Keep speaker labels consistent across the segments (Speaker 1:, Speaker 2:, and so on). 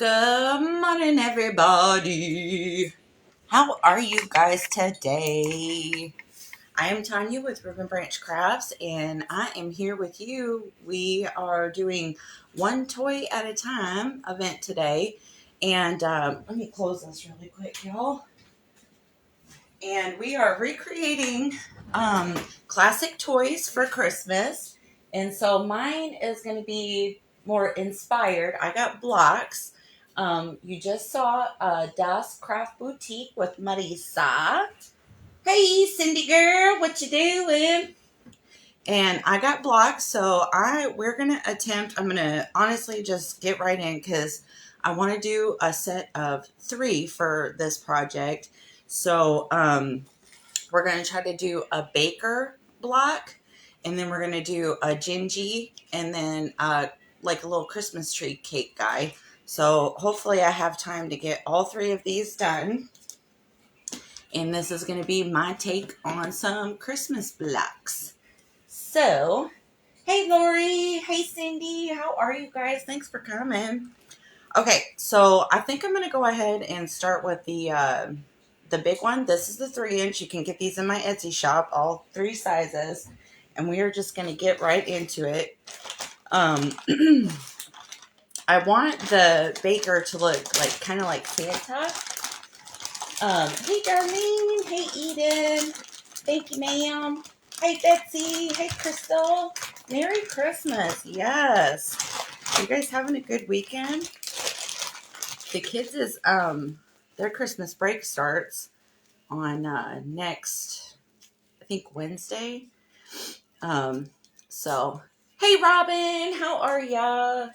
Speaker 1: Good morning, everybody. How are you guys today? I am Tanya with Ribbon Branch Crafts, and I am here with you. We are doing one toy at a time event today, and let me close this really quick, y'all. And we are recreating classic toys for Christmas, and so mine is going to be more inspired. I got blocks. You just saw Das Craft Boutique with Marisa. Hey, Cindy girl, what you doing? And I got blocks, so we're gonna attempt. I'm gonna honestly just get right in because I want to do a set of 3 for this project. So we're gonna try to do a baker block, and then we're gonna do a gingy, and then like a little Christmas tree cake guy. So hopefully I have time to get all 3 of these done. And this is going to be my take on some Christmas blocks. So, hey Lori, hey Cindy, how are you guys? Thanks for coming. Okay, so I think I'm going to go ahead and start with the big one. This is the 3-inch. You can get these in my Etsy shop, all 3 sizes. And we are just going to get right into it. I want the baker to look like kind of like Santa. Hey Darlene, hey Eden, thank you ma'am. Hey Betsy, hey Crystal, Merry Christmas, yes. You guys having a good weekend? The kids is, their Christmas break starts on next, I think Wednesday. So, hey Robin, how are ya?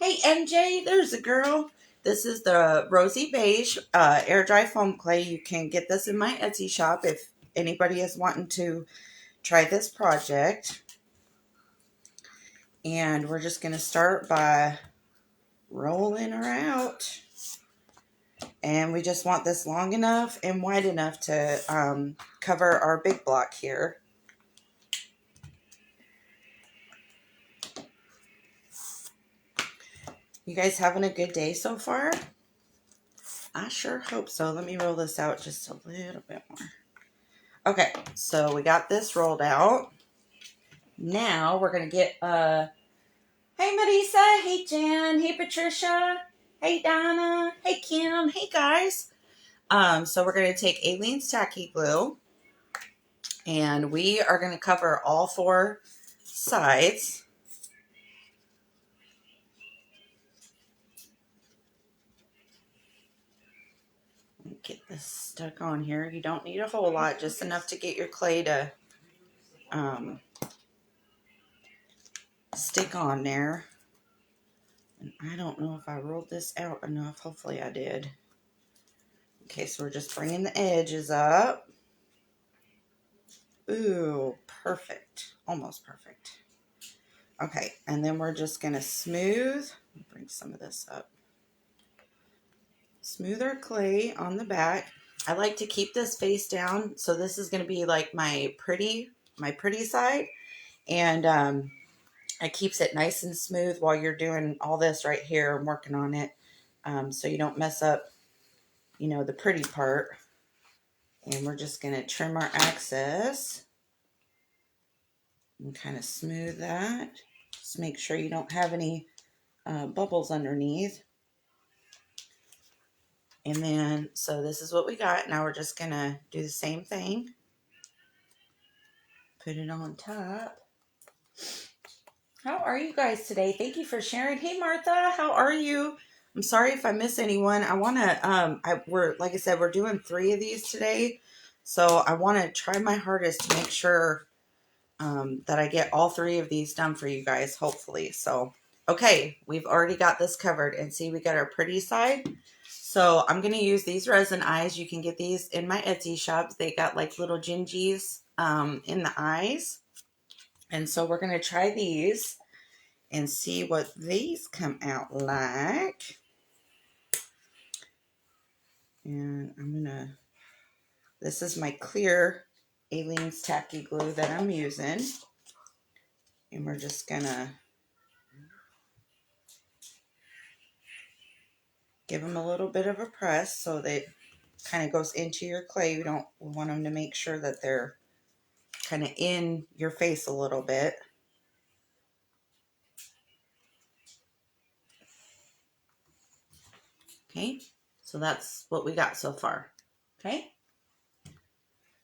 Speaker 1: Hey MJ, there's a girl. This is the Rosy Beige air dry foam clay. You can get this in my Etsy shop if anybody is wanting to try this project. And we're just going to start by rolling her out. And we just want this long enough and wide enough to cover our big block here. You guys having a good day so far? I sure hope so. Let me roll this out just a little bit more. Okay, so we got this rolled out. Now we're going to get, hey Marisa, hey Jan, hey Patricia, hey Donna, hey Kim, hey guys. So we're going to take Aleene's Tacky Glue, and we are going to cover all 4 sides. Get this stuck on here. You don't need a whole lot, just enough to get your clay to stick on there. And I don't know if I rolled this out enough. Hopefully I did. Okay, so we're just bringing the edges up. Ooh, perfect. Almost perfect. Okay, and then we're just going to smooth. Bring some of this up. Smooth our clay on the back. I like to keep this face down, so this is going to be like my pretty side, and it keeps it nice and smooth while you're doing all this right here and working on it, so you don't mess up, the pretty part. And we're just going to trim our excess and kind of smooth that. Just make sure you don't have any bubbles underneath. And then, so this is what we got. Now we're just going to do the same thing. Put it on top. How are you guys today? Thank you for sharing. Hey, Martha, how are you? I'm sorry if I miss anyone. I want to, like I said, we're doing 3 of these today. So I want to try my hardest to make sure that I get all 3 of these done for you guys, hopefully. So, okay, we've already got this covered. And see, we got our pretty side. So I'm going to use these resin eyes. You can get these in my Etsy shop. They got like little gingies in the eyes. And so we're going to try these and see what these come out like. And I'm going to, this is my clear Aleene's Tacky Glue that I'm using. And we're just going to Give them a little bit of a press so that it kind of goes into your clay. We want them to make sure that they're kind of in your face a little bit. Okay, so that's what we got so far. Okay,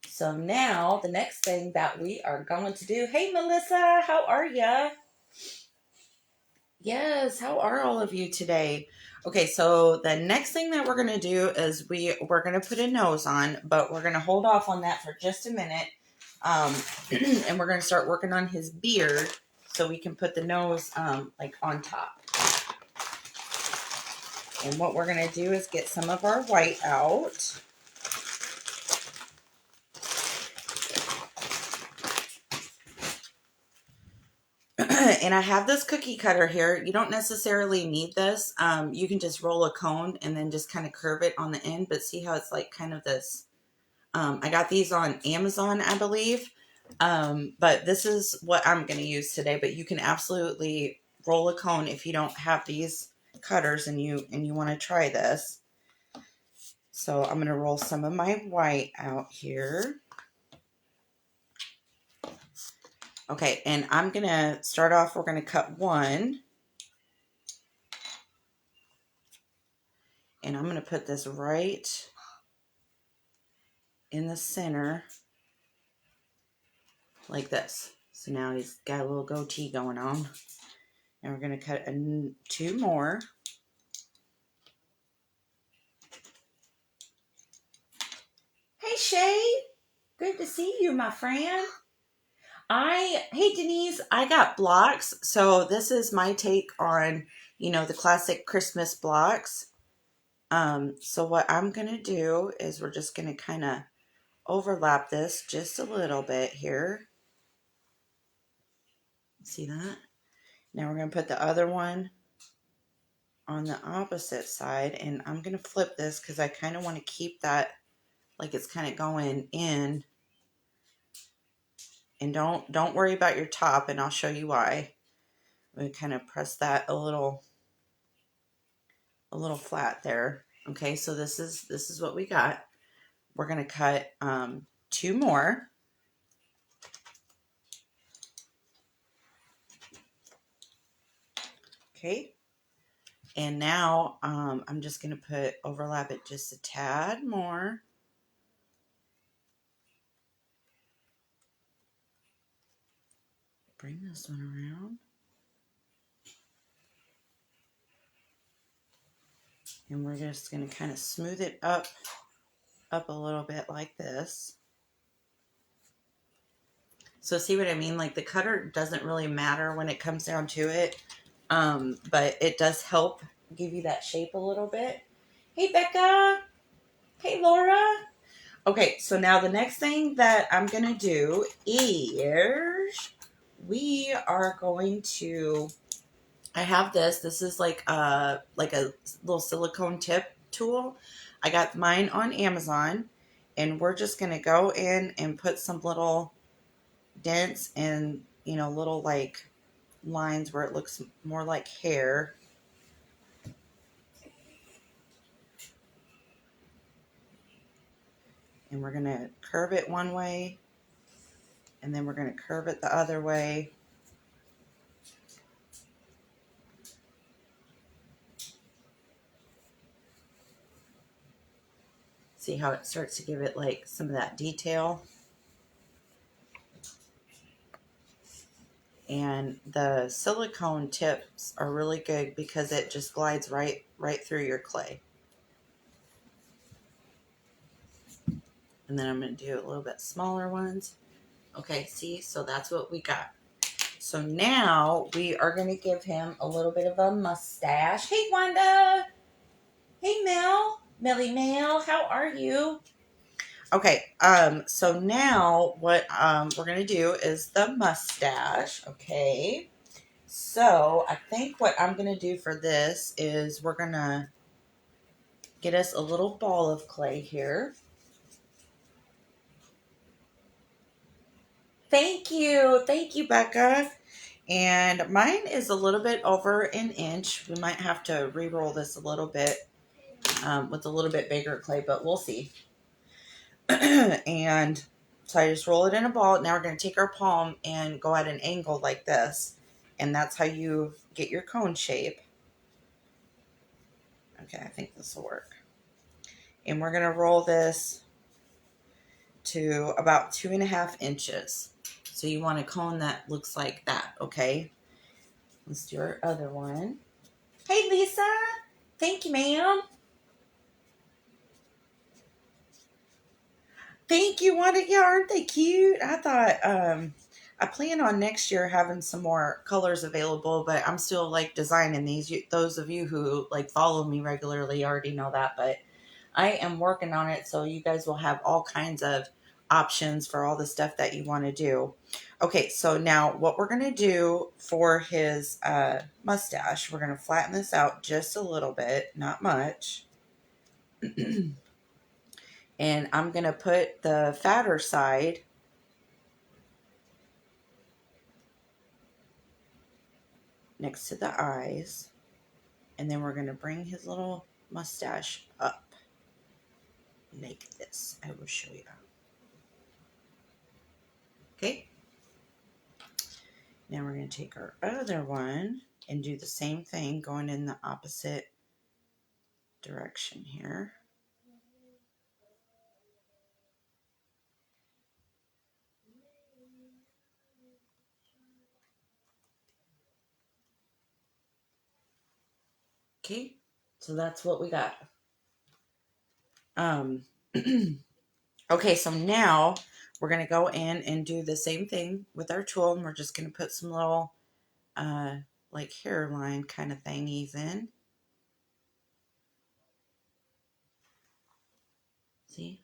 Speaker 1: so now the next thing that we are going to do. Hey, Melissa, how are ya? Yes, how are all of you today? Okay, so the next thing that we're going to do is we're going to put a nose on, but we're going to hold off on that for just a minute. And we're going to start working on his beard so we can put the nose like on top. And what we're going to do is get some of our white out. And I have this cookie cutter here. You don't necessarily need this. You can just roll a cone and then just kind of curve it on the end. But see how it's like kind of this. I got these on Amazon, I believe. But this is what I'm going to use today. But you can absolutely roll a cone if you don't have these cutters and you want to try this. So I'm going to roll some of my white out here. Okay, and I'm going to start off, we're going to cut one. And I'm going to put this right in the center like this. So now he's got a little goatee going on. And we're going to cut two more. Hey, Shay. Good to see you, my friend. Hey, Denise, I got blocks. So this is my take on, the classic Christmas blocks. So what I'm going to do is we're just going to kind of overlap this just a little bit here. See that? Now we're going to put the other one on the opposite side, and I'm going to flip this because I kind of want to keep that like it's kind of going in. And don't worry about your top, and I'll show you why. I'm going to kind of press that a little flat there. Okay, so this is what we got. We're going to cut two more. Okay. And now I'm just going to overlap it just a tad more. Bring this one around. And we're just going to kind of smooth it up a little bit like this. So see what I mean? Like the cutter doesn't really matter when it comes down to it. But it does help give you that shape a little bit. Hey, Becca. Hey, Laura. Okay, so now the next thing that I'm going to do is we are going to, I have this. This is like a little silicone tip tool. I got mine on Amazon, and we're just going to go in and put some little dents and, little like lines where it looks more like hair. And we're going to curve it one way, and then we're going to curve it the other way. See how it starts to give it like some of that detail. And the silicone tips are really good because it just glides right through your clay. And then I'm going to do a little bit smaller ones. Okay, see, so that's what we got. So now we are going to give him a little bit of a mustache. Hey, Wanda. Hey, Melly Mel, how are you? Okay, so now what we're going to do is the mustache, okay? So I think what I'm going to do for this is we're going to get us a little ball of clay here. Thank you, Becca. And mine is a little bit over an inch. We might have to re-roll this a little bit. with a little bit bigger clay, but we'll see. And so I just roll it in a ball. Now we're going to take our palm and go at an angle like this. And that's how you get your cone shape. Okay, I think this will work. And we're going to roll this to about 2.5 inches. So you want a cone that looks like that, okay? Let's do our other one. Hey, Lisa. Thank you, ma'am. Thank you, Wanda. Yeah, aren't they cute? I thought, I plan on next year having some more colors available, but I'm still like designing these. Those of you who like follow me regularly already know that, but I am working on it. So you guys will have all kinds of options for all the stuff that you want to do. Okay. So now what we're going to do for his, mustache, we're going to flatten this out just a little bit, not much. And I'm going to put the fatter side next to the eyes. And then we're going to bring his little mustache up like this. I will show you. Okay. Now we're going to take our other one and do the same thing, going in the opposite direction here. Okay, so that's what we got. Okay, so now we're going to go in and do the same thing with our tool, and we're just going to put some little like hairline kind of thingies in. See?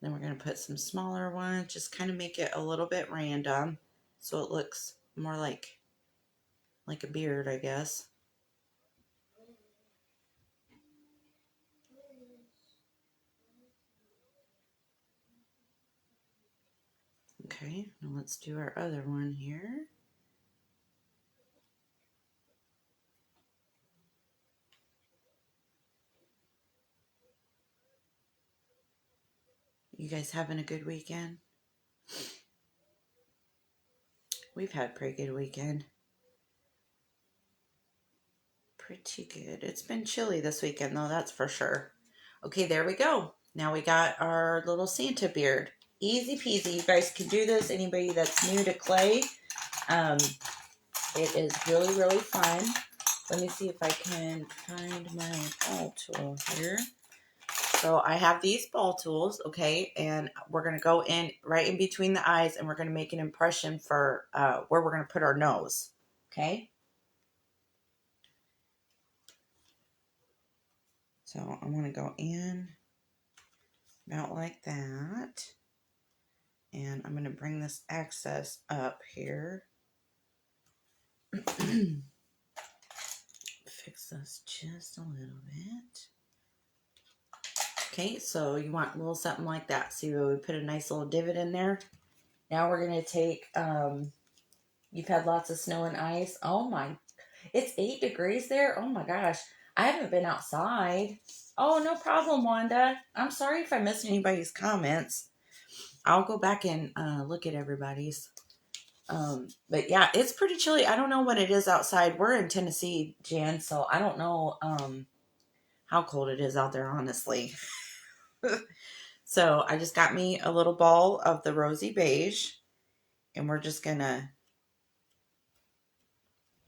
Speaker 1: Then we're going to put some smaller ones, just kind of make it a little bit random so it looks more like a beard, I guess. Okay, now let's do our other one here. You guys having a good weekend? We've had a pretty good weekend. Pretty good. It's been chilly this weekend though, that's for sure. Okay, there we go. Now we got our little Santa beard. Easy peasy. You guys can do this. Anybody that's new to clay, it is really, really fun. Let me see if I can find my ball tool here. So I have these ball tools, okay, and we're going to go in right in between the eyes, and we're going to make an impression for where we're going to put our nose, okay? So I want to go in about like that, and I'm going to bring this excess up here. Fix this just a little bit. Okay, so you want a little something like that. See where we put a nice little divot in there? Now we're going to take, you've had lots of snow and ice. Oh my, it's 8 degrees there. Oh my gosh, I haven't been outside. Oh, no problem, Wanda. I'm sorry if I missed anybody's comments. I'll go back and look at everybody's. But yeah, it's pretty chilly. I don't know what it is outside. We're in Tennessee, Jan, so I don't know how cold it is out there, honestly. So I just got me a little ball of the rosy beige, and we're just gonna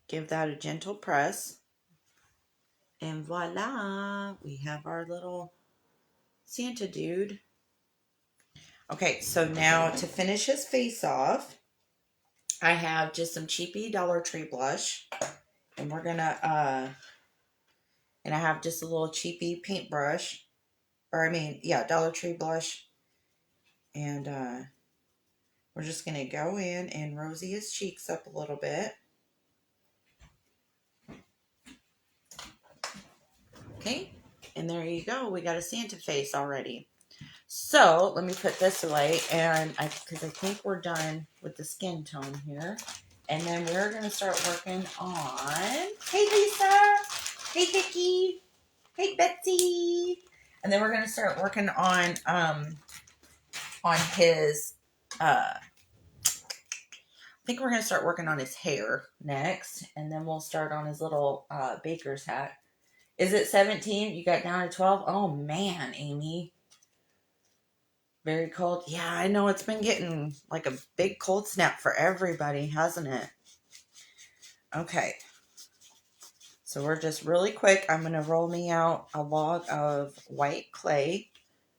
Speaker 1: give that a gentle press. And voila, we have our little Santa dude. Okay, so now to finish his face off, I have just some cheapy Dollar Tree blush. And we're gonna, and I have just a little cheapy paintbrush. Or Dollar Tree blush. And we're just gonna go in and rosy his cheeks up a little bit. Okay, and there you go. We got a Santa face already. So let me put this away, and because I think we're done with the skin tone here, and then we're gonna start working on. Hey Lisa, hey Vicky. Hey, Betsy. And then we're going to start working on his, I think we're going to start working on his hair next. And then we'll start on his little baker's hat. Is it 17? You got down to 12? Oh, man, Amy. Very cold. Yeah, I know it's been getting like a big cold snap for everybody, hasn't it? Okay. So we're just really quick. I'm going to roll me out a log of white clay.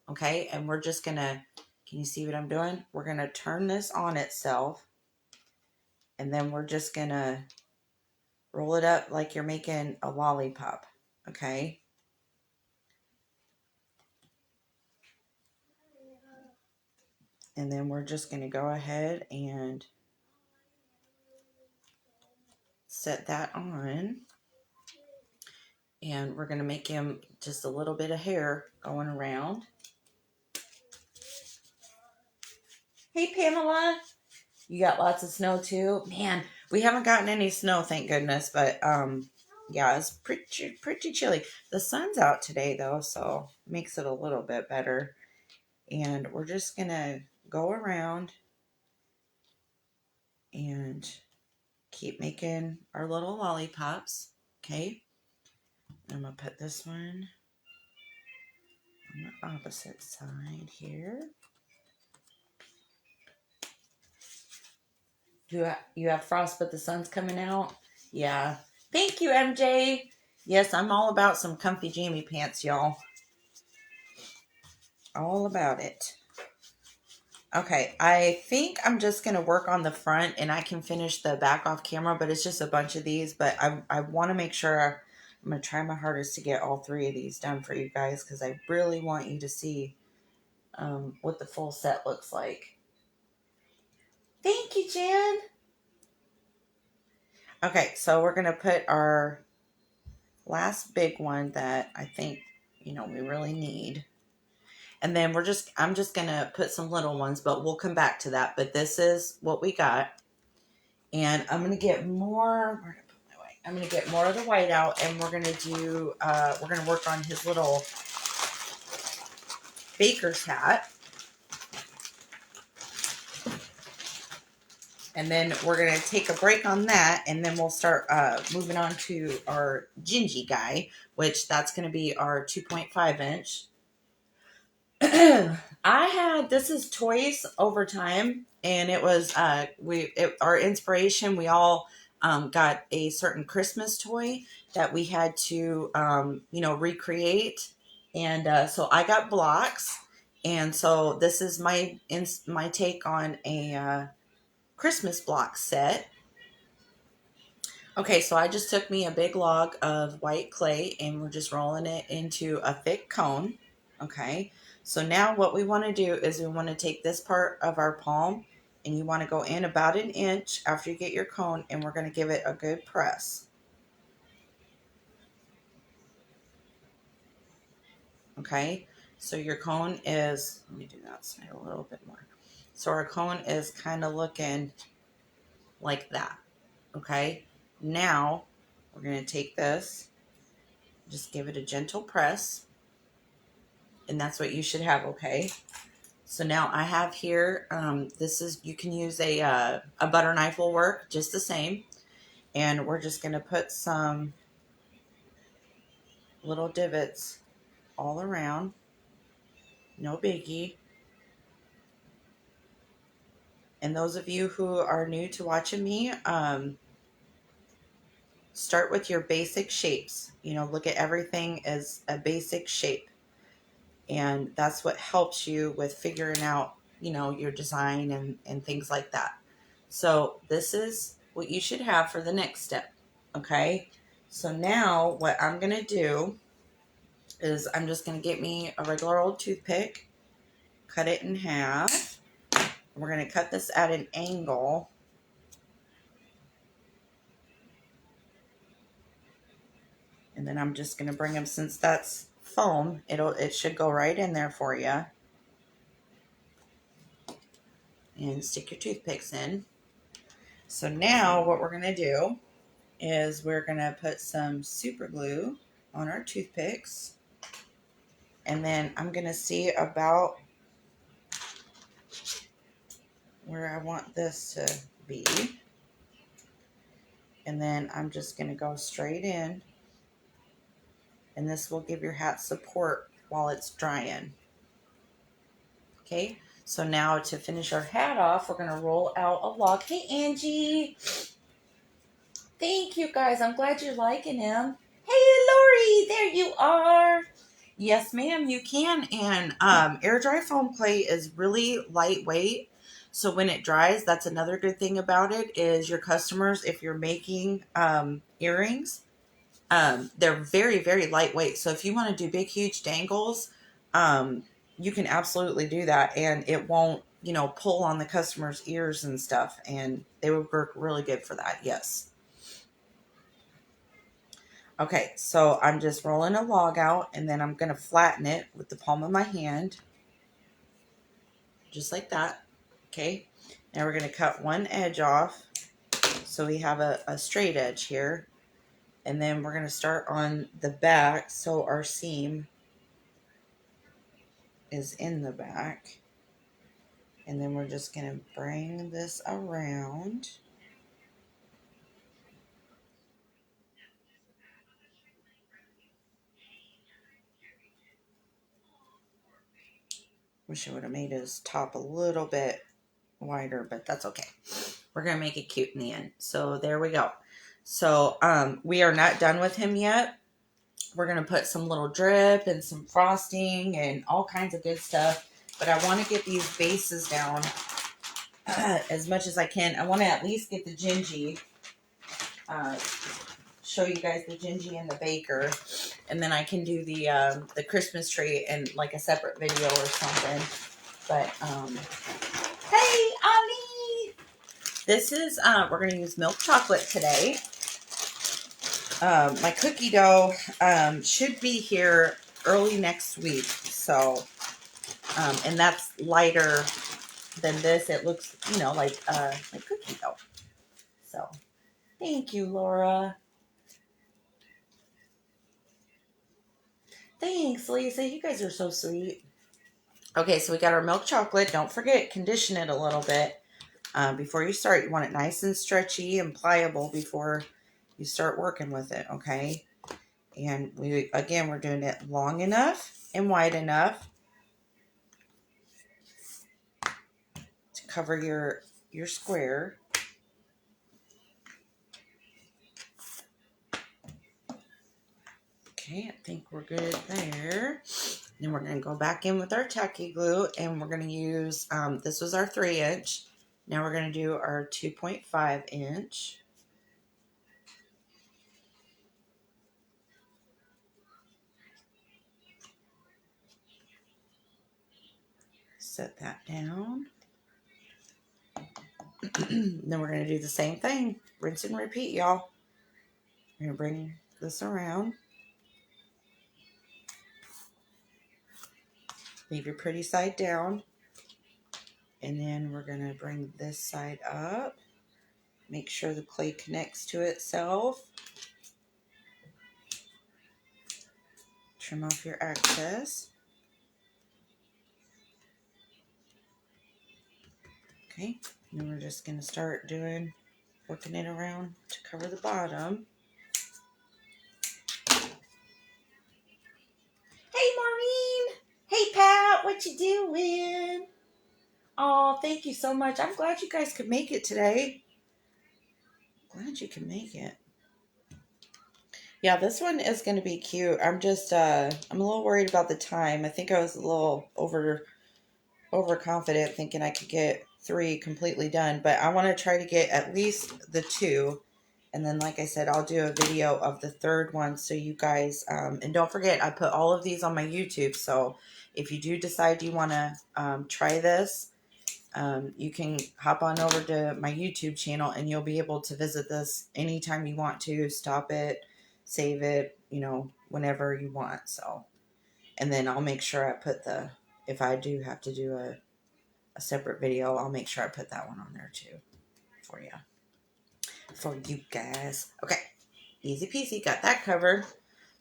Speaker 1: Okay. And we're just going to, can you see what I'm doing? We're going to turn this on itself. And then we're just going to roll it up like you're making a lollipop. Okay. And then we're just going to go ahead and set that on. And we're going to make him just a little bit of hair going around. Hey, Pamela. You got lots of snow too? Man, we haven't gotten any snow, thank goodness. But yeah, it's pretty chilly. The sun's out today though, so makes it a little bit better. And we're just going to go around and keep making our little lollipops. Okay. I'm going to put this one on the opposite side here. You have frost, but the sun's coming out? Yeah. Thank you, MJ. Yes, I'm all about some comfy jammy pants, y'all. All about it. Okay, I think I'm just going to work on the front and I can finish the back off camera, but it's just a bunch of these. But I want to make sure I'm going to try my hardest to get all 3 of these done for you guys because I really want you to see what the full set looks like. Thank you, Jen. Okay, so we're going to put our last big one that I think, we really need. And then I'm just going to put some little ones, but we'll come back to that. But this is what we got. And I'm going to get more, where did I put my white? I'm going to get more of the white out and we're going to do, we're going to work on his little baker's hat. And then we're going to take a break on that. And then we'll start moving on to our gingy guy, which that's going to be our 2.5 inch. This is Toys Over Time, and it was our inspiration. We all got a certain Christmas toy that we had to recreate, and so I got blocks, and so this is my take on a Christmas block set. Okay, so I just took me a big log of white clay and we're just rolling it into a thick cone. Okay, so now what we want to do is we want to take this part of our palm and you want to go in about an inch after you get your cone and we're going to give it a good press. Okay, so your cone is, let me do that side a little bit more. So our cone is kind of looking like that. Okay, now we're going to take this, just give it a gentle press. And that's what you should have, okay? So now I have here, you can use a butter knife will work just the same. And we're just going to put some little divots all around. No biggie. And those of you who are new to watching me, start with your basic shapes. Look at everything as a basic shape. And that's what helps you with figuring out, your design and things like that. So this is what you should have for the next step. Okay. So now what I'm going to do is I'm just going to get me a regular old toothpick, cut it in half. We're going to cut this at an angle. And then I'm just going to bring them, since that's foam, it should go right in there for you. And stick your toothpicks in. So now what we're going to do is we're going to put some super glue on our toothpicks. And then I'm going to see about where I want this to be. And then I'm just going to go straight in. And this will give your hat support while it's drying. Okay, so now to finish our hat off, we're going to roll out a log. Hey, Angie. Thank you, guys. I'm glad you're liking him. Hey, Lori, there you are. Yes, ma'am, you can. And air dry foam clay is really lightweight. So when it dries, that's another good thing about it is your customers, if you're making earrings, they're very, very lightweight. So if you want to do big, huge dangles, you can absolutely do that. And it won't, pull on the customer's ears and stuff. And they would work really good for that. Yes. Okay, so I'm just rolling a log out and then I'm going to flatten it with the palm of my hand. Just like that. Okay, now we're going to cut one edge off. So we have a straight edge here. And then we're going to start on the back. So our seam is in the back. And then we're just going to bring this around. Wish I would have made his top a little bit wider, but that's okay. We're going to make it cute in the end. So there we go. So we are not done with him yet. We're going to put some little drip and some frosting and all kinds of good stuff. But I want to get these bases down as much as I can. I want to at least get the gingy. Show you guys the gingy and the baker. And then I can do the Christmas tree in like a separate video or something. But, hey, Ali! This is, we're going to use milk chocolate today. My cookie dough should be here early next week. So, and that's lighter than this. It looks, like cookie dough. So, thank you, Laura. Thanks, Lisa. You guys are so sweet. Okay, so we got our milk chocolate. Don't forget, condition it a little bit before you start. You want it nice and stretchy and pliable before you start working with it, okay? And we're doing it long enough and wide enough to cover your square. Okay, I think we're good there. Then we're going to go back in with our tacky glue, and we're going to use, this was our 3-inch. Now we're going to do our 2.5 inch. Set that down. Then we're going to do the same thing. Rinse and repeat, y'all. We're going to bring this around. Leave your pretty side down. And then we're going to bring this side up. Make sure the clay connects to itself. Trim off your excess. Okay, and then we're just going to start working it around to cover the bottom. Hey, Maureen! Hey, Pat! What you doing? Oh, thank you so much. I'm glad you guys could make it today. Glad you can make it. Yeah, this one is going to be cute. I'm a little worried about the time. I think I was a little overconfident thinking I could get 3 completely done, but I want to try to get at least the 2. And then, like I said, I'll do a video of the 3rd one so you guys, and don't forget, I put all of these on my YouTube. So if you do decide you want to try this, you can hop on over to my YouTube channel and you'll be able to visit this anytime you want to, stop it, save it, whenever you want. So, and then I'll make sure I put if I do have to do a separate video, I'll make sure I put that one on there too for you guys. Okay, easy peasy, got that covered.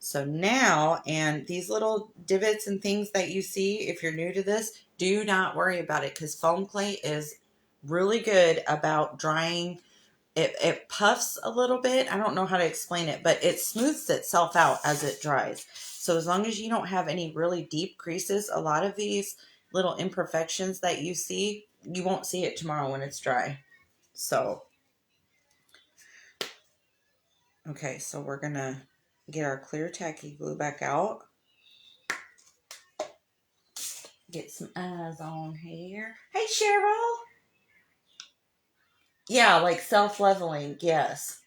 Speaker 1: So now, and these little divots and things that you see, if you're new to this, do not worry about it because foam clay is really good about drying. It puffs a little bit. I don't know how to explain it, but it smooths itself out as it dries. So as long as you don't have any really deep creases, a lot of these little imperfections that you see, you won't see it tomorrow when it's dry. So, okay, so we're going to get our clear tacky glue back out. Get some eyes on here. Hey, Cheryl. Yeah, like self-leveling, yes.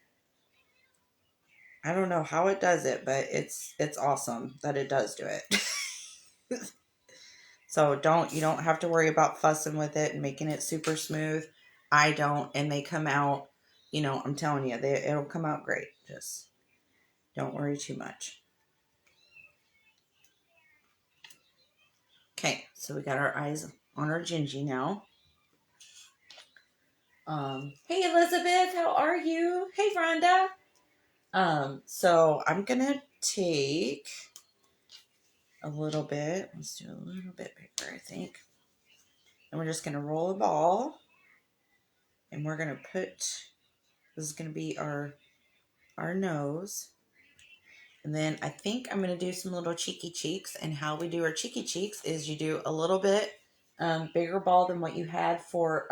Speaker 1: I don't know how it does it, but it's awesome that it does do it. So you don't have to worry about fussing with it and making it super smooth. I don't, and they come out, I'm telling you, it'll come out great. Just don't worry too much. Okay, so we got our eyes on our gingy now. Hey Elizabeth, how are you? Hey Rhonda. So I'm gonna take a little bit. Let's do a little bit bigger, I think. And we're just gonna roll a ball, and we're gonna put. This is gonna be our nose, and then I think I'm gonna do some little cheeky cheeks. And how we do our cheeky cheeks is you do a little bit bigger ball than what you had for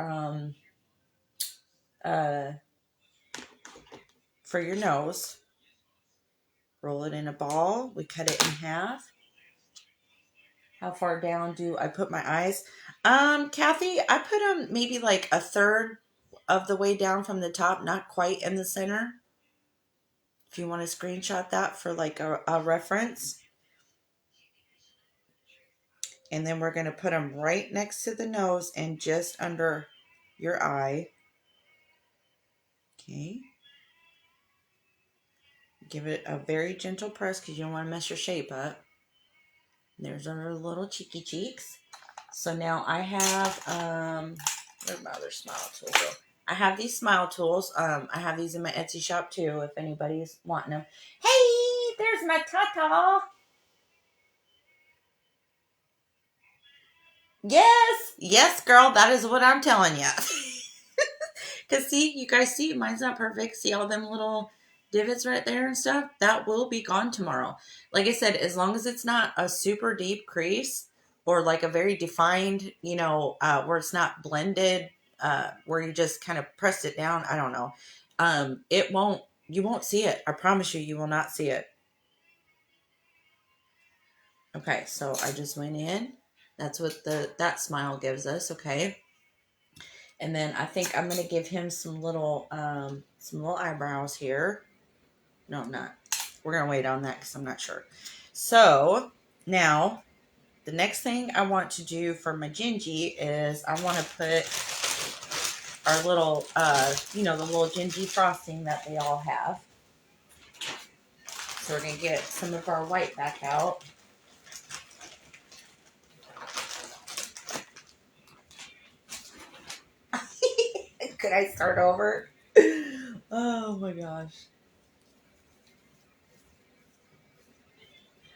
Speaker 1: your nose. Roll it in a ball. We cut it in half. How far down do I put my eyes? Kathy, I put them maybe like a third of the way down from the top, not quite in the center. If you want to screenshot that for like a reference. And then we're going to put them right next to the nose and just under your eye. Okay. Give it a very gentle press because you don't want to mess your shape up. There's our little cheeky cheeks. So now I have, where'd my other smile tool go? I have these smile tools. I have these in my Etsy shop too, if anybody's wanting them. Hey, there's my Tata. Yes, girl, that is what I'm telling you. Because see, you guys see, mine's not perfect. See all them little divots right there and stuff? That will be gone tomorrow. Like I said, as long as it's not a super deep crease or like a very defined, where it's not blended, where you just kind of pressed it down. I don't know. You won't see it. I promise you, you will not see it. Okay, so I just went in. That's what that smile gives us. Okay. And then I think I'm gonna give him some little eyebrows here. No, I'm not. We're gonna wait on that because I'm not sure. So now the next thing I want to do for my gingy is I want to put our little the little gingy frosting that they all have. So we're gonna get some of our white back out. Could I start over? Oh my gosh.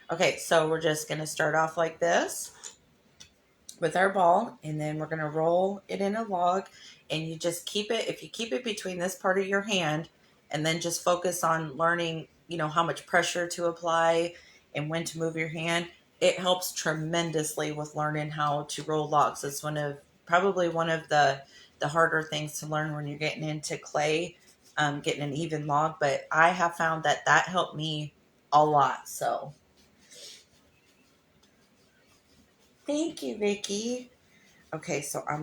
Speaker 1: Okay, so we're just going to start off like this with our ball, and then we're going to roll it in a log, and you just keep it, if you keep it between this part of your hand, and then just focus on learning, how much pressure to apply and when to move your hand, it helps tremendously with learning how to roll logs. It's probably one of the harder things to learn when you're getting into clay, getting an even log, but I have found that helped me a lot, so. Thank you, Vicky. Okay, so I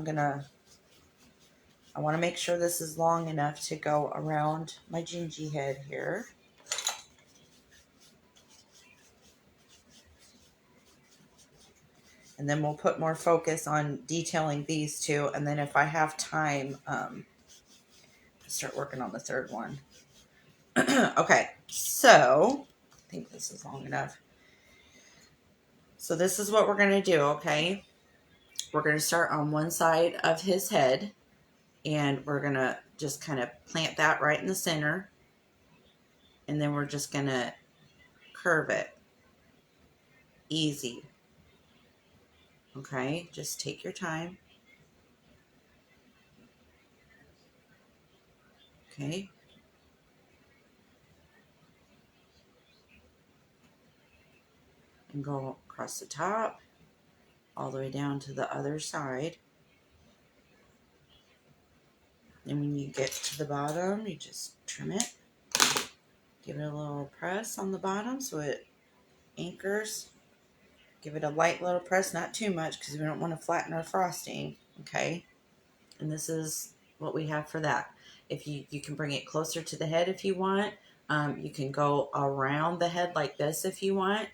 Speaker 1: want to make sure this is long enough to go around my gingy head here. And then we'll put more focus on detailing these two. And then if I have time, start working on the third one. Okay, so I think this is long enough. So this is what we're going to do, okay? We're going to start on one side of his head. And we're going to just kind of plant that right in the center. And then we're just going to curve it. Easy. Okay, just take your time. Okay. And go across the top, all the way down to the other side. And when you get to the bottom, you just trim it. Give it a little press on the bottom so it anchors. Give it a light little press, not too much because we don't want to flatten our frosting. Okay. And this is what we have for that. If you can bring it closer to the head if you want. You can go around the head like this if you want.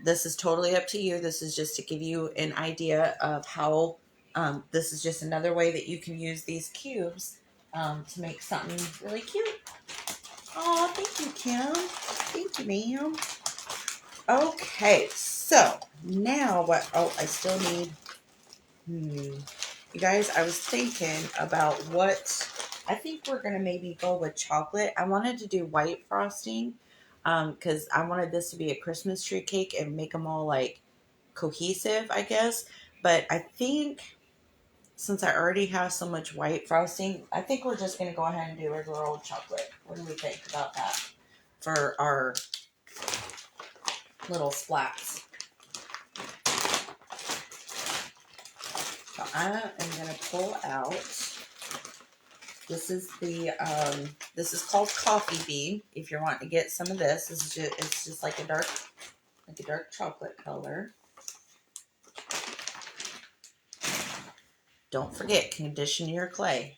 Speaker 1: This is totally up to you. This is just to give you an idea of how this is just another way that you can use these cubes to make something really cute. Oh, thank you, Kim. Thank you, ma'am. Okay, so now what? Oh, I still need. You guys, I was thinking about what. I think we're gonna maybe go with chocolate. I wanted to do white frosting, because I wanted this to be a Christmas tree cake and make them all like cohesive, I guess. But I think since I already have so much white frosting, I think we're just gonna go ahead and do regular old chocolate. What do we think about that for our little splats? So I am going to pull out, this is the, this is called coffee bean. If you're wanting to get some of this, it's just like a dark chocolate color. Don't forget, condition your clay.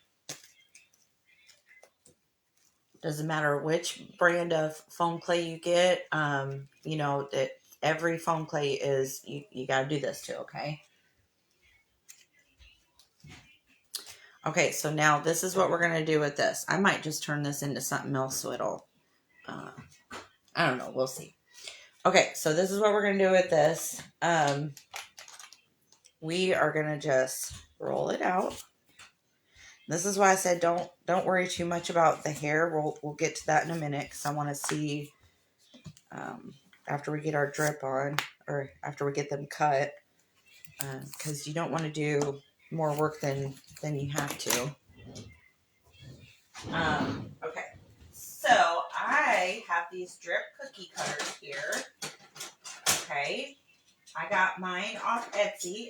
Speaker 1: Doesn't matter which brand of foam clay you get. You know, that every foam clay is, you got to do this too, okay? Okay, so now this is what we're going to do with this. I might just turn this into something else so it'll, I don't know. We'll see. Okay, so this is what we're going to do with this. We are going to just roll it out. This is why I said don't worry too much about the hair. We'll get to that in a minute because I want to see after we get our drip on, or after we get them cut, because you don't want to do more work than you have to. Okay, so I have these drip cookie cutters here. Okay, I got mine off Etsy.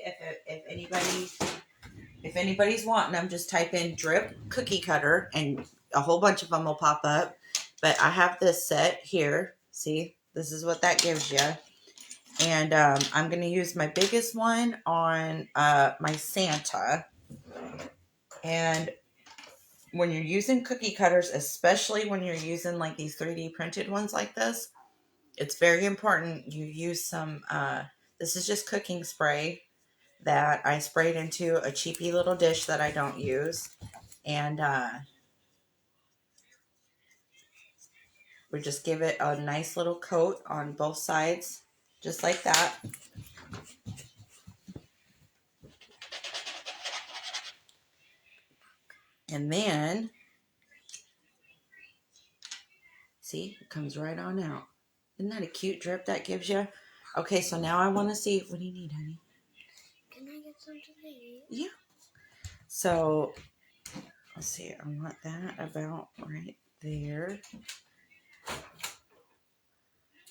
Speaker 1: If anybody's wanting them, just type in drip cookie cutter and a whole bunch of them will pop up. But I have this set here. See, this is what that gives you. And I'm going to use my biggest one on my Santa. And when you're using cookie cutters, especially when you're using like these 3D printed ones like this, it's very important you use some, this is just cooking spray that I sprayed into a cheapy little dish that I don't use. And we just give it a nice little coat on both sides, just like that. And then, see, it comes right on out. Isn't that a cute drip that gives you? Okay, so now I want to see, what do you need, honey?
Speaker 2: Can I get something to eat?
Speaker 1: Yeah. So, let's see, I want that about right there.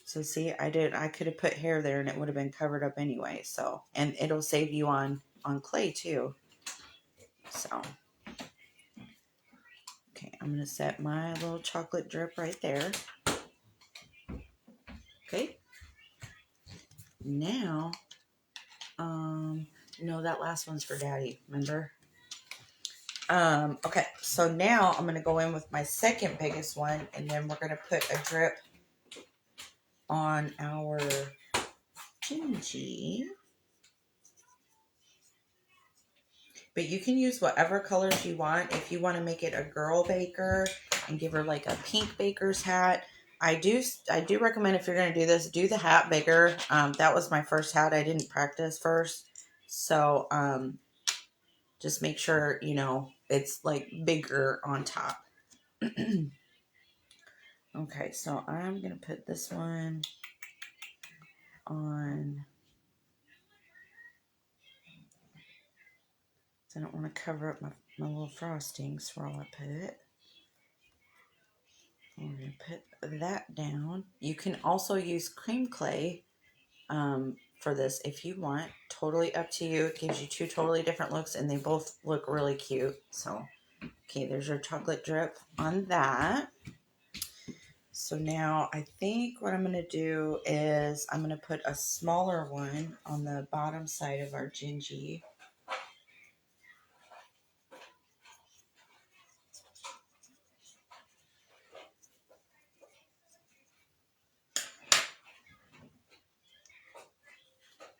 Speaker 1: So see, I could have put hair there and it would have been covered up anyway. So, and it'll save you on clay too. So, okay, I'm going to set my little chocolate drip right there. Okay. Now, no, that last one's for Daddy, remember? Okay, so now I'm going to go in with my second biggest one, and then we're going to put a drip on our gingy. But you can use whatever colors you want. If you want to make it a girl baker and give her like a pink baker's hat, I do recommend, if you're going to do this, do the hat bigger. That was my first hat. I didn't practice first. So just make sure, you know, it's like bigger on top. Okay, so I'm going to put this one on, I don't want to cover up my little frostings for all I put. I'm going to put that down. You can also use cream clay for this if you want. Totally up to you. It gives you two totally different looks, and they both look really cute. So, okay, there's your chocolate drip on that. So now I think what I'm going to do is I'm going to put a smaller one on the bottom side of our gingy.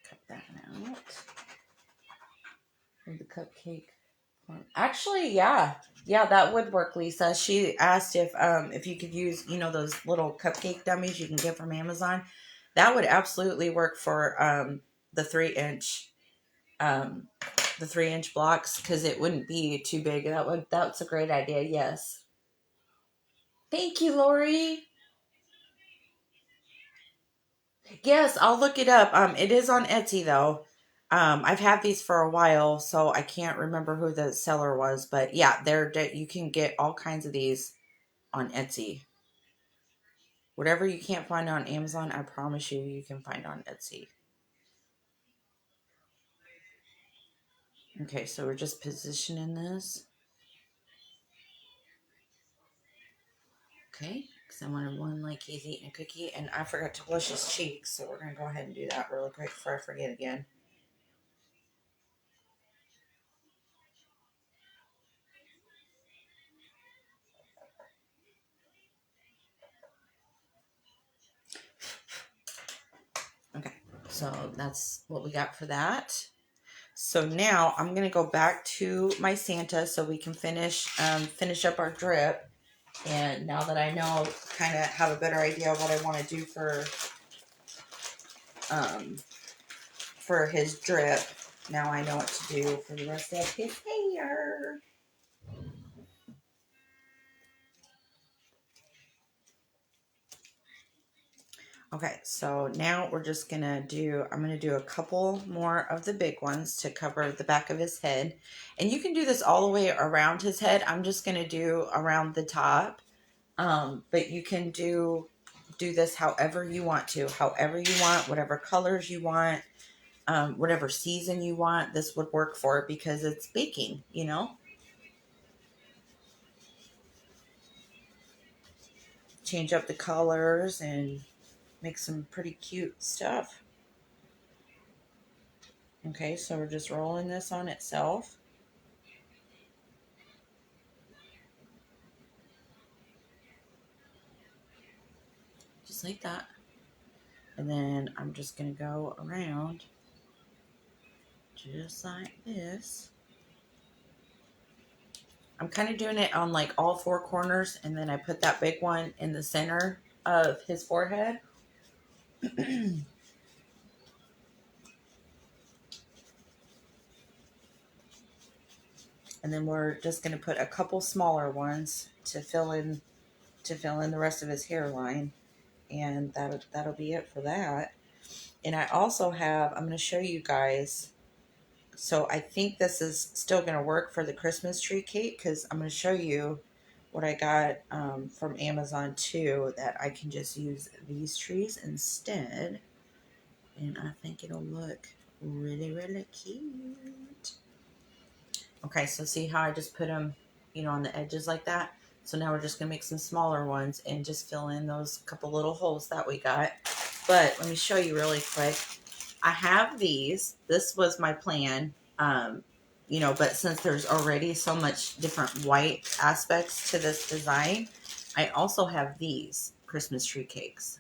Speaker 1: Cut that out. And the cupcake. Actually, yeah. Yeah, that would work, Lisa. She asked if you could use, those little cupcake dummies you can get from Amazon. That would absolutely work for the 3-inch um the 3-inch blocks, because it wouldn't be too big. That's a great idea. Yes. Thank you, Lori. Yes, I'll look it up. It is on Etsy though. I've had these for a while, so I can't remember who the seller was, but yeah, you can get all kinds of these on Etsy. Whatever you can't find on Amazon, I promise you can find on Etsy. Okay, so we're just positioning this. Okay, because I wanted one like he's eating a cookie, and I forgot to blush his cheeks, so we're going to go ahead and do that really quick before I forget again. Okay, so that's what we got for that. So now I'm going to go back to my Santa so we can finish up our drip. And now that I know, kind of have a better idea of what I want to do for his drip, now I know what to do for the rest of his hair. Okay, so now we're just I'm going to do a couple more of the big ones to cover the back of his head. And you can do this all the way around his head. I'm just going to do around the top. But you can do this however you want to, whatever colors you want, whatever season you want. This would work for it because it's baking, Change up the colors and make some pretty cute stuff. Okay, so we're just rolling this on itself. Just like that. And then I'm just going to go around just like this. I'm kind of doing it on like all four corners, and then I put that big one in the center of his forehead. And then we're just going to put a couple smaller ones to fill in the rest of his hairline, and that'll be it for that. And I also have, I'm going to show you guys. So I think this is still going to work for the Christmas tree cake, because I'm going to show you what I got from Amazon too, that I can just use these trees instead. And I think it'll look really, really cute. Okay, so see how I just put them, on the edges like that? So now we're just going to make some smaller ones and just fill in those couple little holes that we got. But let me show you really quick. I have these. This was my plan. But since there's already so much different white aspects to this design, I also have these Christmas tree cakes.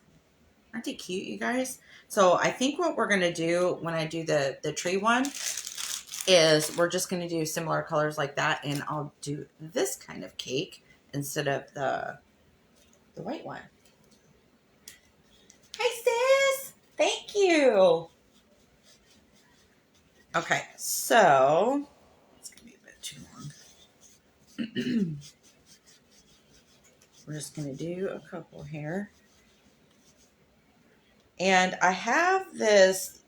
Speaker 1: Aren't they cute, you guys? So I think what we're going to do when I do the tree one is we're just going to do similar colors like that, and I'll do this kind of cake instead of the white one. Hi, sis. Thank you. Okay, so it's going to be a bit too long. We're just going to do a couple here. And I have this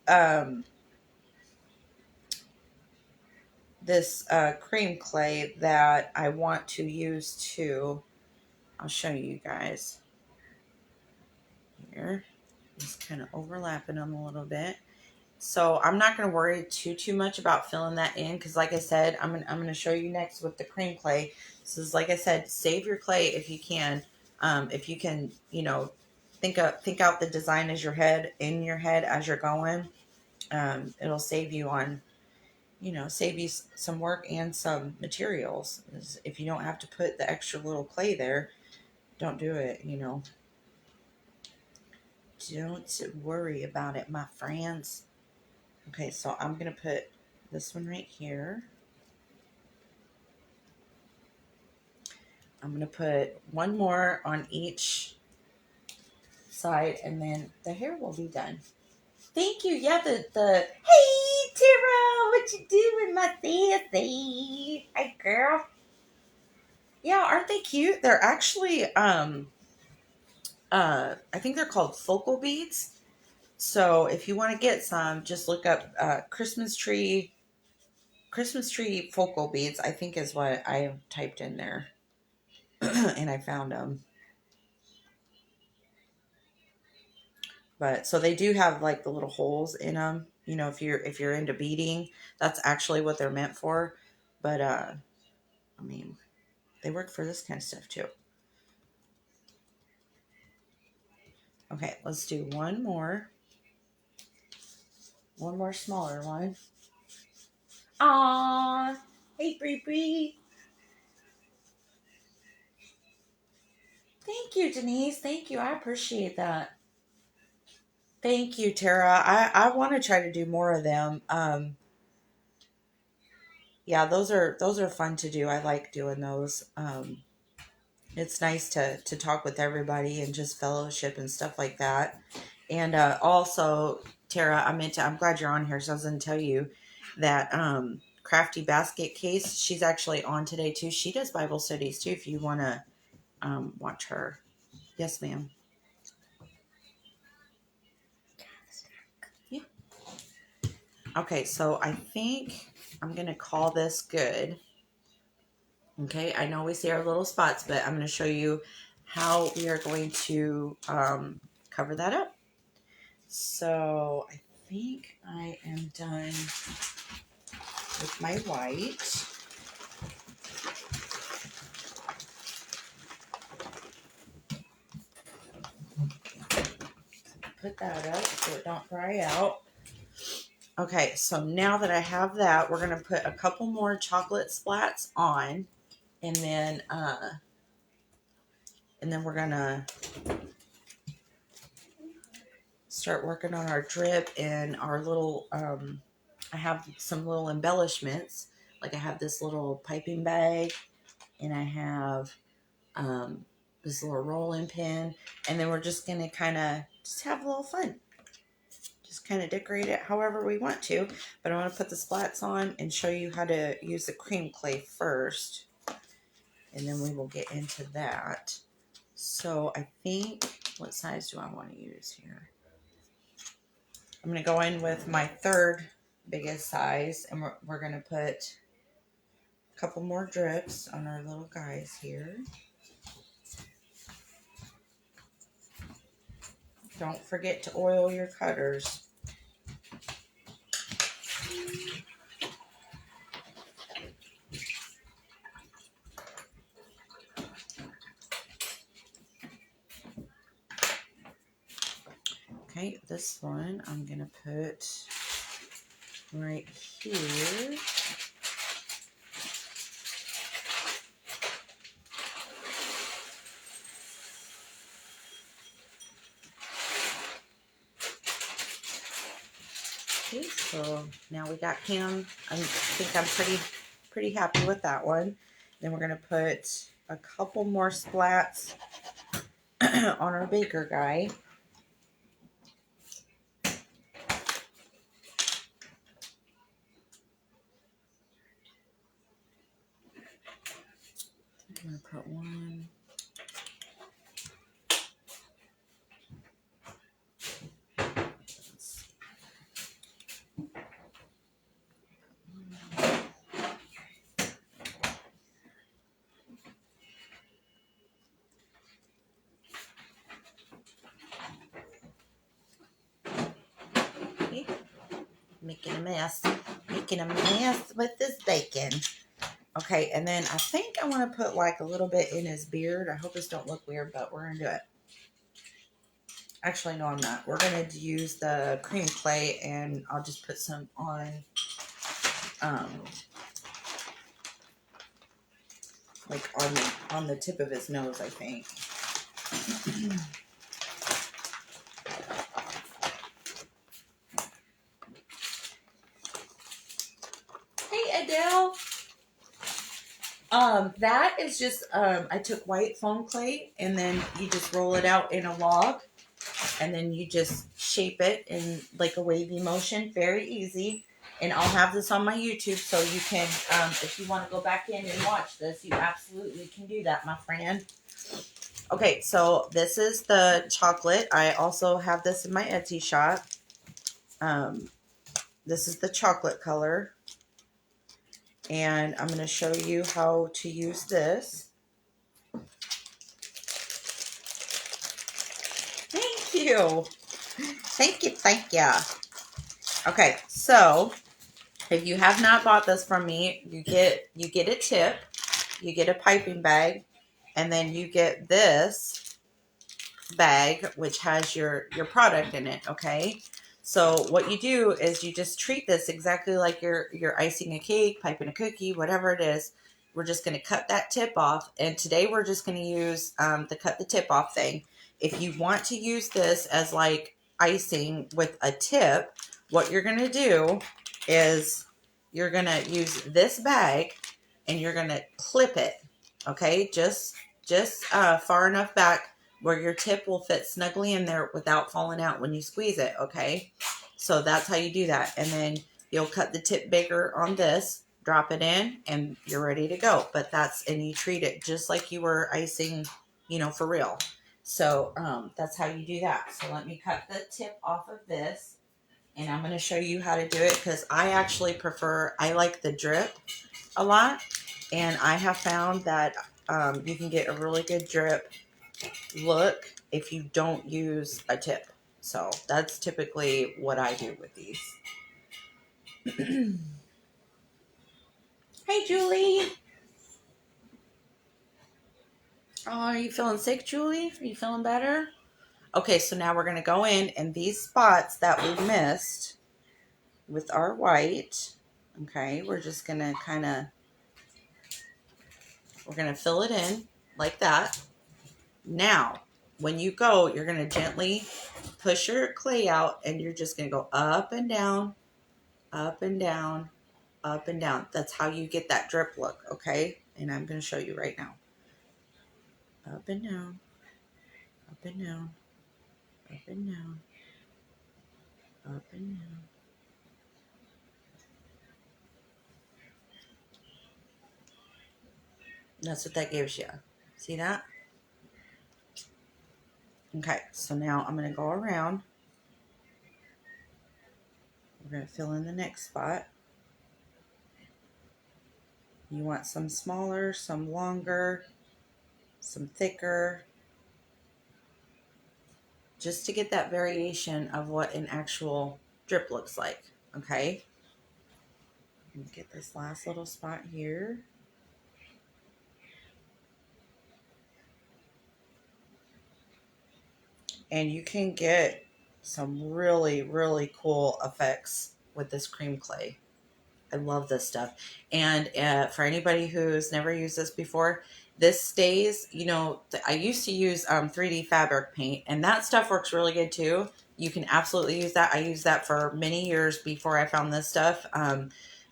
Speaker 1: cream clay that I want to use too. I'll show you guys here. Just kind of overlapping them a little bit. So I'm not going to worry too much about filling that in because, like I said, I'm gonna show you next with the cream clay. This is, like I said, save your clay if you can. If you can, think out the design in your head as you're going. It'll save you on, save you some work and some materials. If you don't have to put the extra little clay there, don't do it. Don't worry about it, my friends. Okay, so I'm going to put this one right here. I'm going to put one more on each side, and then the hair will be done. Thank you. Yeah, hey, Tara, what you doing, my sissy? Hey, girl. Yeah, aren't they cute? They're actually, I think they're called focal beads. So if you want to get some, just look up Christmas tree focal beads, I think is what I typed in there. And I found them. But so they do have like the little holes in them. If you're into beading, that's actually what they're meant for. But I mean, they work for this kind of stuff too. Okay, let's do one more smaller one. Aww, hey Bree Bree. Thank you, Denise. Thank you. I appreciate that. Thank you, Tara. I want to try to do more of them. Yeah, those are fun to do. I like doing those. It's nice to talk with everybody and just fellowship and stuff like that. And also, Tara, I'm glad you're on here. So I was going to tell you that Crafty Basket Case, she's actually on today too. She does Bible studies too if you want to watch her. Yes, ma'am. Yeah. Okay, so I think I'm going to call this good. Okay, I know we see our little spots, but I'm going to show you how we are going to cover that up. So I think I am done with my white. Put that up so it don't dry out. Okay, so now that I have that, we're going to put a couple more chocolate splats on, and then we're going to start working on our drip and our little I have some little embellishments. Like I have this little piping bag, and I have this little rolling pin, and then we're just going to kind of just have a little fun. Just kind of decorate it however we want to. But I want to put the splats on and show you how to use the cream clay first, and then we will get into that. So I think, what size do I want to use here? I'm going to go in with my third biggest size, and we're going to put a couple more drips on our little guys here. Don't forget to oil your cutters. Okay, this one I'm going to put right here. Okay, so now we got him. I think I'm pretty happy with that one. Then we're going to put a couple more splats on our baker guy. I'm going to put Making a mess. Making a mess with this bacon. Okay, and then I think I want to put like a little bit in his beard. I hope this don't look weird, but we're going to do it. Actually, no, I'm not. We're going to use the cream clay, and I'll just put some um, like on the tip of his nose, I think. Hey, Adele. That is just I took white foam clay, and then you just roll it out in a log, and then you just shape it in like a wavy motion. Very easy. And I'll have this on my YouTube, so you can, if you want to go back in and watch this, you absolutely can do that, my friend. Okay, so this is the chocolate. I also have this in my Etsy shop. This is the chocolate color. And I'm going to show you how to use this. Thank you. Thank you. Thank you. Okay, so if you have not bought this from me, you get a tip, you get a piping bag, and then you get this bag which has your product in it. Okay, so what you do is you just treat this exactly like you're icing a cake, piping a cookie, whatever it is. We're just going to cut that tip off, and today we're just going to use the cut the tip off thing. If you want to use this as like icing with a tip, what you're going to do is you're going to use this bag and you're going to clip it. Okay, just far enough back where your tip will fit snugly in there without falling out when you squeeze it. Okay, so that's how you do that. And then you'll cut the tip bigger on this, drop it in, and you're ready to go. But and you treat it just like you were icing, for real. So that's how you do that. So let me cut the tip off of this, and I'm going to show you how to do it, because I actually I like the drip a lot, and I have found that you can get a really good drip look if you don't use a tip. So that's typically what I do with these. Hey, Julie. Oh, are you feeling sick, Julie? Are you feeling better? Okay, so now we're going to go in, and these spots that we missed with our white, okay, we're just going to we're going to fill it in like that. Now, when you go, you're going to gently push your clay out, and you're just going to go up and down, up and down, up and down. That's how you get that drip look, okay? And I'm going to show you right now. Up and down, up and down, up and down, up and down. That's what that gives you. See that? Okay, so now I'm going to go around. We're going to fill in the next spot. You want some smaller, some longer, some thicker, just to get that variation of what an actual drip looks like, okay? Get this last little spot here. And you can get some really, really cool effects with this cream clay. I love this stuff. And for anybody who's never used this before, this stays, I used to use 3D fabric paint, and that stuff works really good too. You can absolutely use that. I used that for many years before I found this stuff.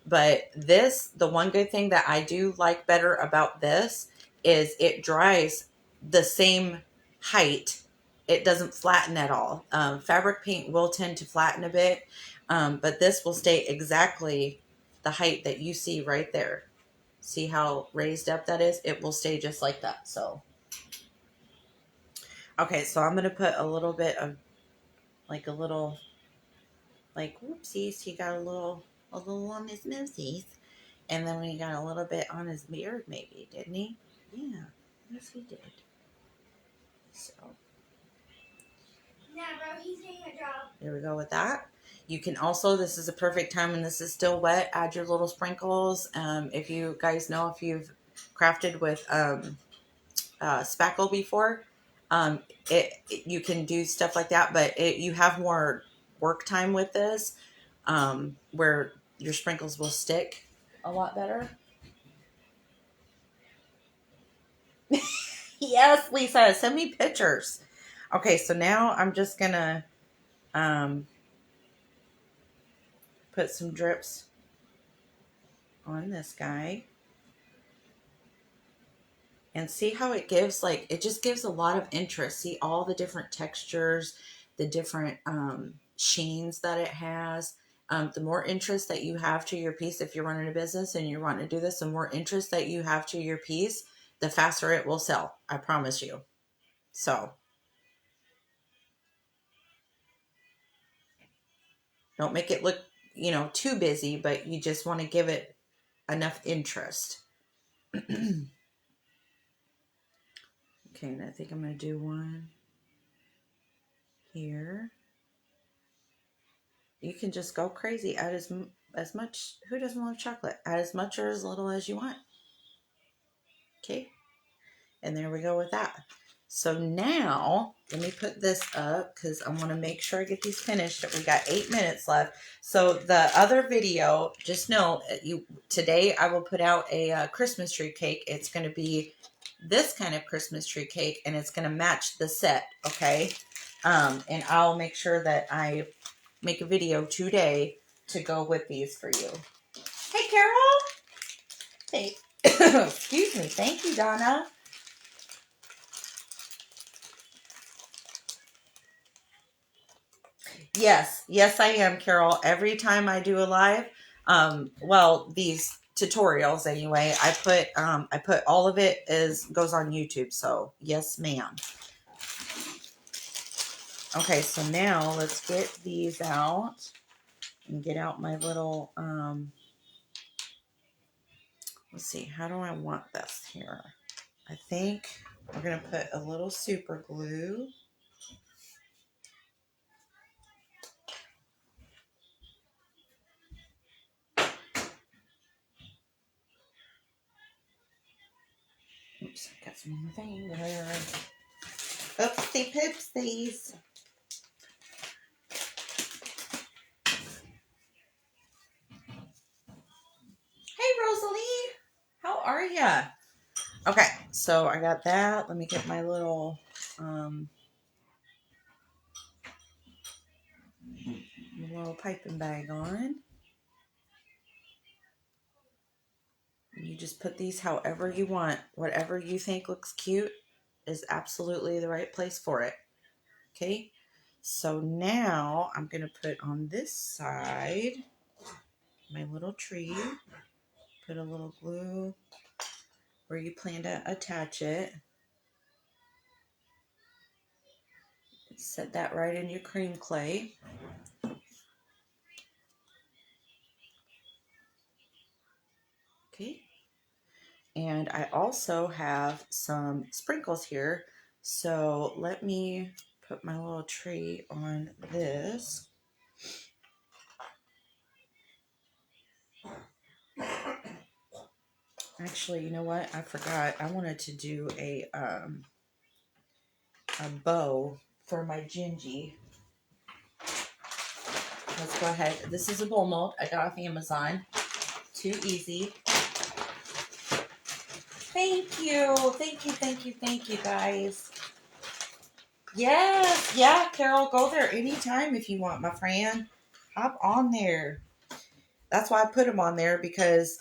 Speaker 1: But the one good thing that I do like better about this is it dries the same height. It doesn't flatten at all. Fabric paint will tend to flatten a bit, but this will stay exactly the height that you see right there. See how raised up that is? It will stay just like that. So, okay, so I'm going to put a little bit of, like a little, like, whoopsies, he got a little on his nosies. And then we got a little bit on his beard, maybe, didn't he? Yeah, yes, he did. So,
Speaker 2: Yeah, bro, he's doing a job.
Speaker 1: there we go with that. You can also, this is a perfect time and this is still wet, add your little sprinkles. If you guys know, if you've crafted with spackle before, um, you can do stuff like that, but you have more work time with this, where your sprinkles will stick a lot better. Yes, Lisa, send me pictures. Okay, so now I'm just gonna um, put some drips on this guy and see how it gives, like, it just gives a lot of interest. See all the different textures, the different sheens that it has. The more interest that you have to your piece, if you're running a business and you're wanting to do this, the more interest that you have to your piece, the faster it will sell. I promise you. So don't make it look, too busy, but you just want to give it enough interest. Okay, and I think I'm going to do one here. You can just go crazy. Add as much. Who doesn't love chocolate? Add as much or as little as you want. Okay, and there we go with that. So now let me put this up because I want to make sure I get these finished. We got 8 minutes left. So the other video, just know today I will put out a Christmas tree cake. It's going to be this kind of Christmas tree cake, and it's going to match the set. Okay, and I'll make sure that I make a video today to go with these for you. Hey, Carol. Hey, excuse me. Thank you, Donna. Yes, I am, Carol. Every time I do a live, well, these tutorials anyway, I put all of it goes on YouTube. So yes, ma'am. Okay, so now let's get these out and get out my little let's see, how do I want this here? I think we're gonna put a little super glue. Oops, I got some on my finger. Oopsie poopsies. Hey, Rosalie. How are ya? Okay, so I got that. Let me get my little piping bag on. You just put these however you want. Whatever you think looks cute is absolutely the right place for it. Okay, so now I'm going to put on this side my little tree. Put a little glue where you plan to attach it. Set that right in your cream clay. Okay. And I also have some sprinkles here. So let me put my little tree on this. Actually, you know what? I forgot. I wanted to do a bow for my gingy. Let's go ahead. This is a bowl mold I got off Amazon. Too easy. Thank you. Thank you, guys. Yes. Yeah, Carol, go there anytime if you want, my friend. Hop on there. That's why I put them on there because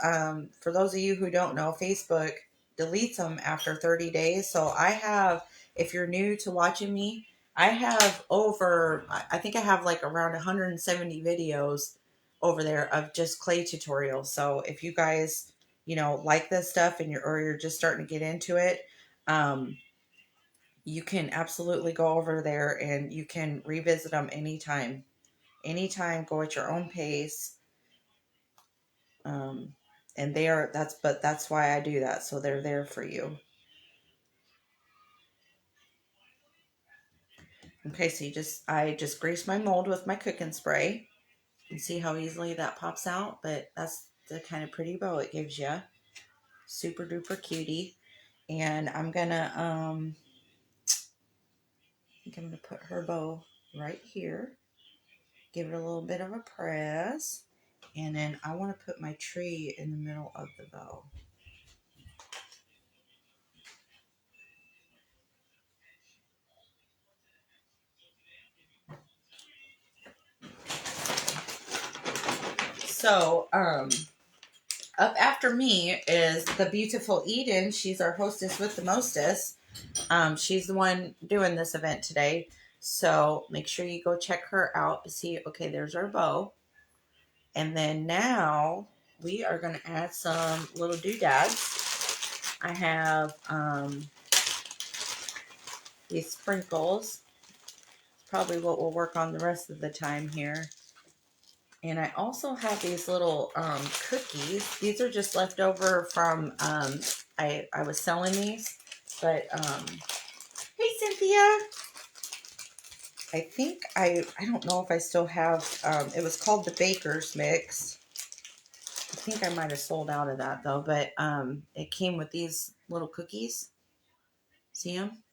Speaker 1: for those of you who don't know, Facebook deletes them after 30 days. So I have, if you're new to watching me, I have I think I have like around 170 videos over there of just clay tutorials. So if you guys, like this stuff and you're just starting to get into it, you can absolutely go over there and you can revisit them anytime. Anytime, go at your own pace. Um, and that's why I do that. So they're there for you. Okay, so I just grease my mold with my cooking spray. And see how easily that pops out, but that's the kind of pretty bow it gives you. Super duper cutie. And I think I'm gonna put her bow right here. Give it a little bit of a press. And then I want to put my tree in the middle of the bow. So, up after me is the beautiful Eden. She's our hostess with the mostest. She's the one doing this event today. So make sure you go check her out to see. Okay, there's our bow. And then now we are going to add some little doodads. I have these sprinkles. Probably what we'll work on the rest of the time here. And I also have these little cookies. These are just left over from, I was selling these. But, hey, Cynthia. I think I don't know if I still have, it was called the Baker's Mix. I think I might have sold out of that though, but it came with these little cookies. See them?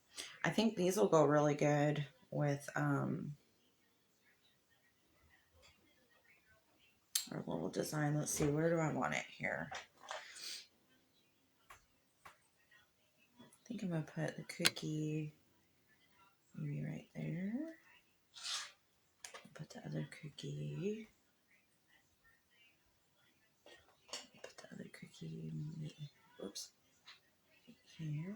Speaker 1: I think these will go really good with our little design. Let's see, where do I want it here? I think I'm going to put the cookie maybe right there. Put the other cookie. Put the other cookie, oops, here.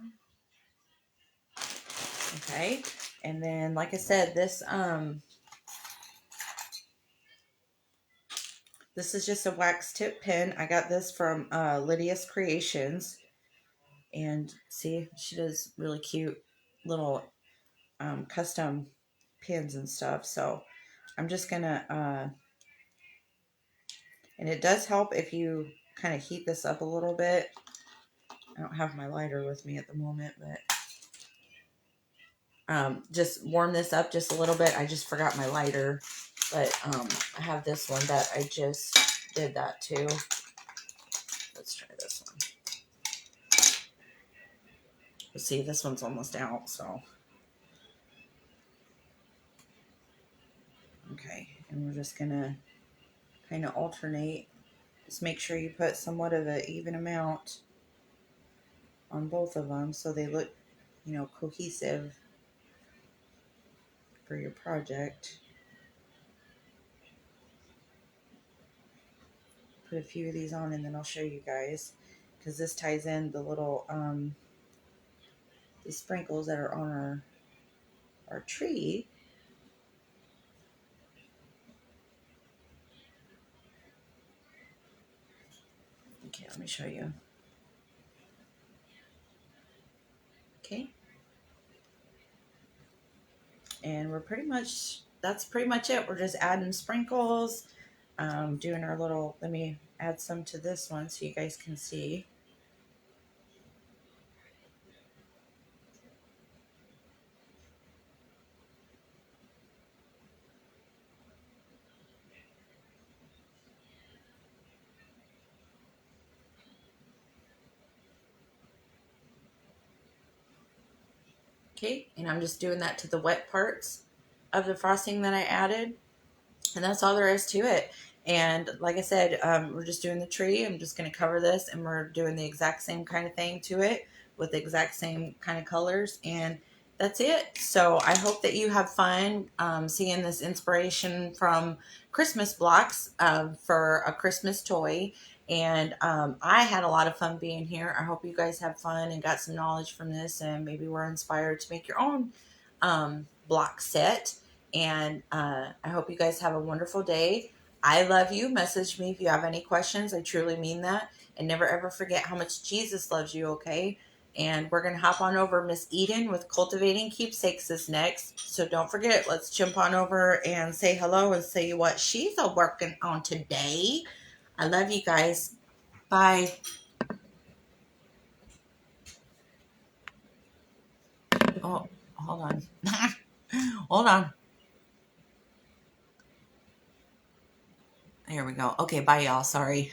Speaker 1: Okay, and then like I said, this is just a wax tip pen. I got this from Lydia's Creations, and see, she does really cute little custom pins and stuff. So I'm just gonna, and it does help if you kind of heat this up a little bit. I don't have my lighter with me at the moment, but just warm this up just a little bit. I just forgot my lighter, but I have this one that I just did that too. Let's try this one. Let's see, this one's almost out, so. Okay, and we're just gonna kind of alternate. Just make sure you put somewhat of an even amount on both of them so they look, cohesive for your project. Put a few of these on and then I'll show you guys, because this ties in the little the sprinkles that are on our tree. Okay, let me show you. Okay, and that's pretty much it. We're just adding sprinkles, doing our little, let me add some to this one so you guys can see. Okay, and I'm just doing that to the wet parts of the frosting that I added. And that's all there is to it. And like I said, we're just doing the tree. I'm just going to cover this and we're doing the exact same kind of thing to it with the exact same kind of colors. And that's it. So I hope that you have fun seeing this inspiration from Christmas blocks for a Christmas toy. And I had a lot of fun being here. I hope you guys have fun and got some knowledge from this and maybe were inspired to make your own block set. And I hope you guys have a wonderful day. I love you. Message me if you have any questions. I truly mean that. And never ever forget how much Jesus loves you, okay? And we're going to hop on over. Miss Eden with Cultivating Keepsakes is next. So don't forget, let's jump on over and say hello and say what she's working on today. I love you guys. Bye. Oh, hold on. Hold on. There we go. Okay, bye, y'all. Sorry.